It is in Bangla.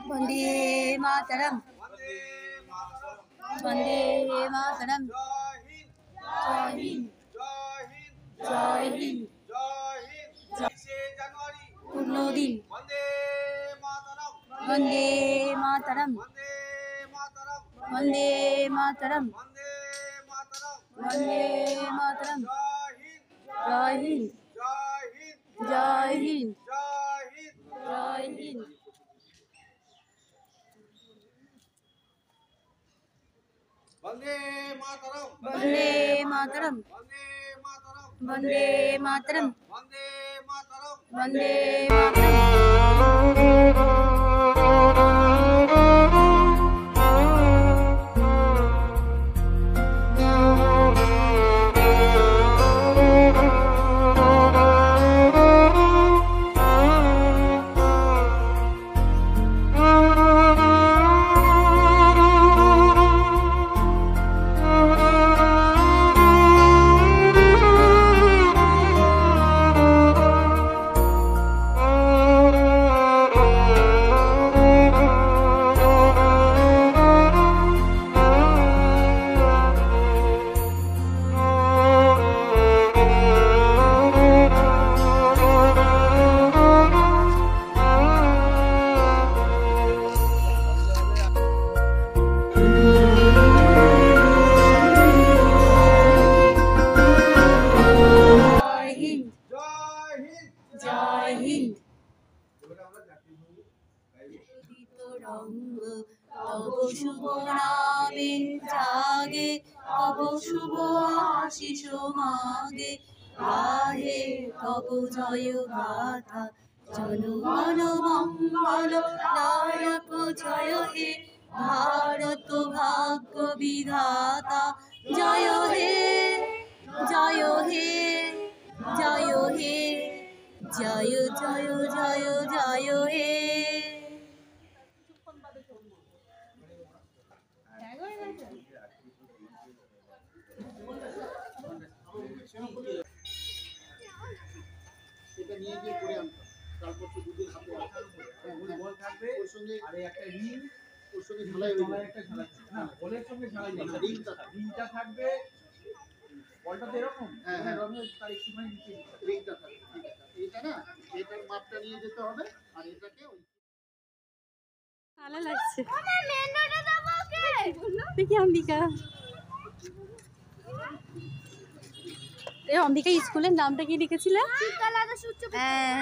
वंदे मातरम वंदे मातरम जय हिंद जय हिंद पूर्ण दिन वंदे मातरम वंदे मातरम वंदे मातरम जय हिंद जय हिंद जय हिंद वंदे मातरम वंदे मातरम वंदे मातरम वंदे मातरम वंदे मातरम तब शुभ नामे जागे तब शुभ आशीष मागे गाहे तब जय गाथा जनगण मंगल दायक जय हे भारत भाग्य विधाता जय हे जय हे जय हे जय जय जय जय हे এটা নিয়ে গিয়ে করে আনতাম তারপর তো দুধের হাতে বল থাকবে ওর সঙ্গে আরে একটা রিং ওর সঙ্গে ঝালাই হয়ে একটা ঝালাই না বলের সঙ্গে ঝালাই না রিংটা থাকবে বলটা তো এরকম হ্যাঁ রমেশ তার একটুখানি নিচে রিংটা থাকবে ঠিক আছে এটা না এটার মাপটা নিয়ে যেতে হবে আর এটাকে ভালো লাগছে আমার মেনুটা দাও ওকে দেখি অম্বিকা এই অম্বিকা স্কুলের নামটা কি লিখেছিলে? শীতলা সূর্য। হ্যাঁ